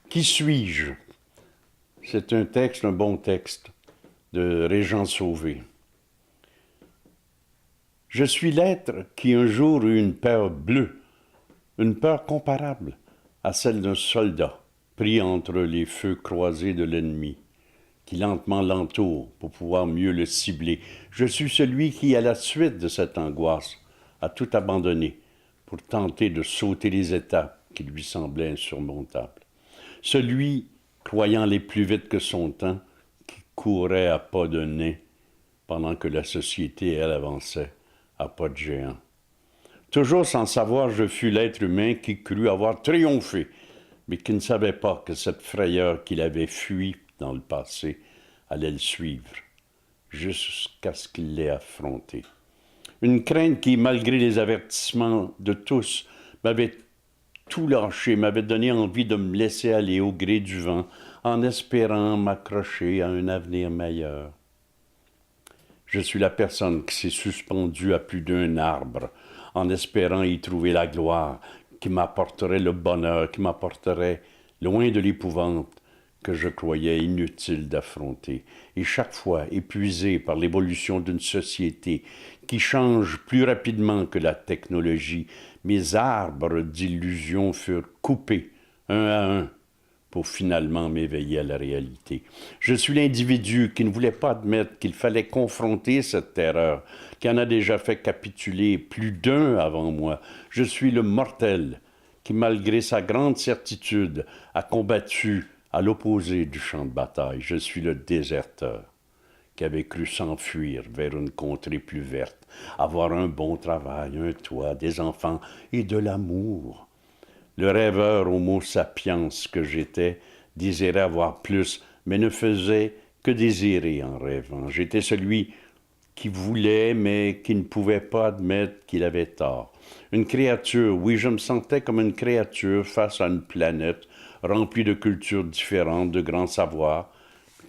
Qui suis-je? C'est un texte, un bon texte de Régent Sauvé. Je suis l'être qui un jour eut une peur bleue, une peur comparable à celle d'un soldat pris entre les feux croisés de l'ennemi, qui lentement l'entoure pour pouvoir mieux le cibler. Je suis celui qui, à la suite de cette angoisse, a tout abandonné pour tenter de sauter les étapes qui lui semblaient insurmontables. Celui, croyant aller plus vite que son temps, qui courait à pas de nez pendant que la société, elle, avançait à pas de géant. Toujours sans savoir, je fus l'être humain qui crut avoir triomphé, mais qui ne savait pas que cette frayeur qu'il avait fuie dans le passé allait le suivre, jusqu'à ce qu'il l'ait affrontée. Une crainte qui, malgré les avertissements de tous, m'avait tout lâché, m'avait donné envie de me laisser aller au gré du vent, en espérant m'accrocher à un avenir meilleur. Je suis la personne qui s'est suspendue à plus d'un arbre, en espérant y trouver la gloire, qui m'apporterait le bonheur, qui m'apporterait, loin de l'épouvante, que je croyais inutile d'affronter. Et chaque fois, épuisé par l'évolution d'une société qui change plus rapidement que la technologie, mes arbres d'illusions furent coupés, un à un, pour finalement m'éveiller à la réalité. Je suis l'individu qui ne voulait pas admettre qu'il fallait confronter cette terreur, qui en a déjà fait capituler plus d'un avant moi. Je suis le mortel qui, malgré sa grande certitude, a combattu à l'opposé du champ de bataille. Je suis le déserteur qui avait cru s'enfuir vers une contrée plus verte, avoir un bon travail, un toit, des enfants et de l'amour. Le rêveur homo sapiens que j'étais désirait avoir plus, mais ne faisait que désirer en rêvant. J'étais celui qui voulait, mais qui ne pouvait pas admettre qu'il avait tort. Une créature, oui, je me sentais comme une créature face à une planète remplie de cultures différentes, de grands savoirs,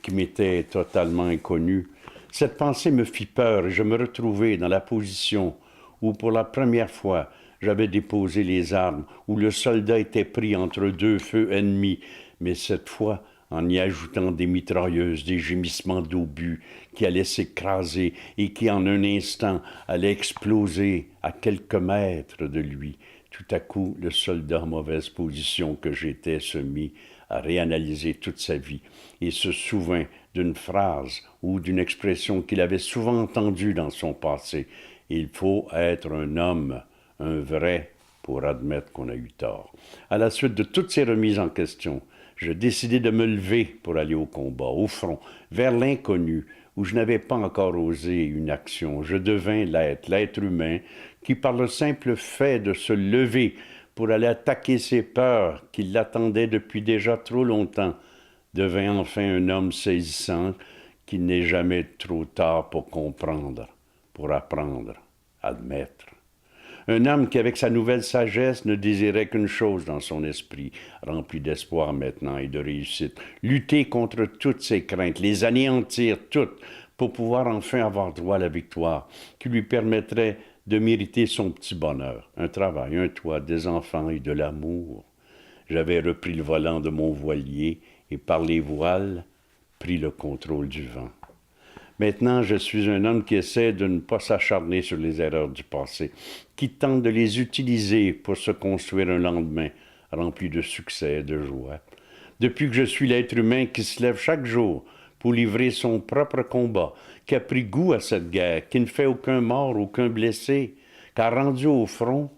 qui m'étaient totalement inconnus. Cette pensée me fit peur et je me retrouvai dans la position où, pour la première fois, j'avais déposé les armes, où le soldat était pris entre deux feux ennemis, mais cette fois en y ajoutant des mitrailleuses, des gémissements d'obus qui allaient s'écraser et qui en un instant allaient exploser à quelques mètres de lui. Tout à coup, le soldat en mauvaise position que j'étais se mit à réanalyser toute sa vie et se souvint d'une phrase ou d'une expression qu'il avait souvent entendue dans son passé. Il faut être un homme, un vrai, pour admettre qu'on a eu tort. À la suite de toutes ces remises en question, je décidai de me lever pour aller au combat, au front, vers l'inconnu, où je n'avais pas encore osé une action. Je devins l'être humain, qui par le simple fait de se lever pour aller attaquer ses peurs qui l'attendaient depuis déjà trop longtemps, devint enfin un homme saisissant qu'il n'est jamais trop tard pour comprendre, pour apprendre, admettre. Un homme qui, avec sa nouvelle sagesse, ne désirait qu'une chose dans son esprit, rempli d'espoir maintenant et de réussite, lutter contre toutes ses craintes, les anéantir toutes, pour pouvoir enfin avoir droit à la victoire, qui lui permettrait de mériter son petit bonheur, un travail, un toit, des enfants et de l'amour. J'avais repris le volant de mon voilier et par les voiles, pris le contrôle du vent. Maintenant, je suis un homme qui essaie de ne pas s'acharner sur les erreurs du passé, qui tente de les utiliser pour se construire un lendemain rempli de succès et de joie. Depuis que je suis l'être humain qui se lève chaque jour pour livrer son propre combat, qui a pris goût à cette guerre, qui ne fait aucun mort, aucun blessé, car rendu au front,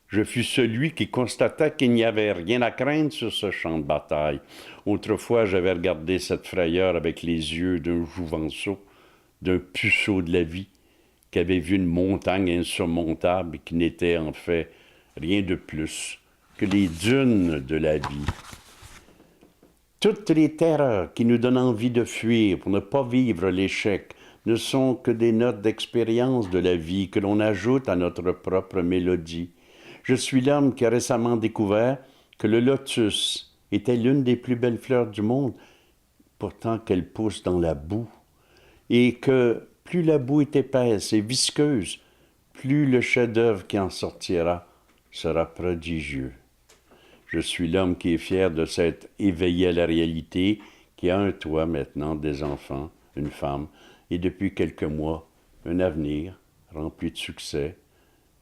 je fus celui qui constata qu'il n'y avait rien à craindre sur ce champ de bataille. Autrefois, j'avais regardé cette frayeur avec les yeux d'un jouvenceau, d'un puceau de la vie, qui avait vu une montagne insurmontable et qui n'était en fait rien de plus que les dunes de la vie. Toutes les terreurs qui nous donnent envie de fuir pour ne pas vivre l'échec ne sont que des notes d'expérience de la vie que l'on ajoute à notre propre mélodie. Je suis l'homme qui a récemment découvert que le lotus était l'une des plus belles fleurs du monde, pourtant qu'elle pousse dans la boue, et que plus la boue est épaisse et visqueuse, plus le chef-d'œuvre qui en sortira sera prodigieux. Je suis l'homme qui est fier de s'être éveillé à la réalité, qui a un toit maintenant, des enfants, une femme, et depuis quelques mois, un avenir rempli de succès.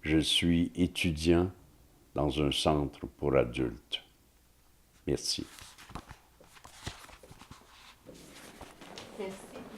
Je suis étudiant dans un centre pour adultes. Merci. Merci.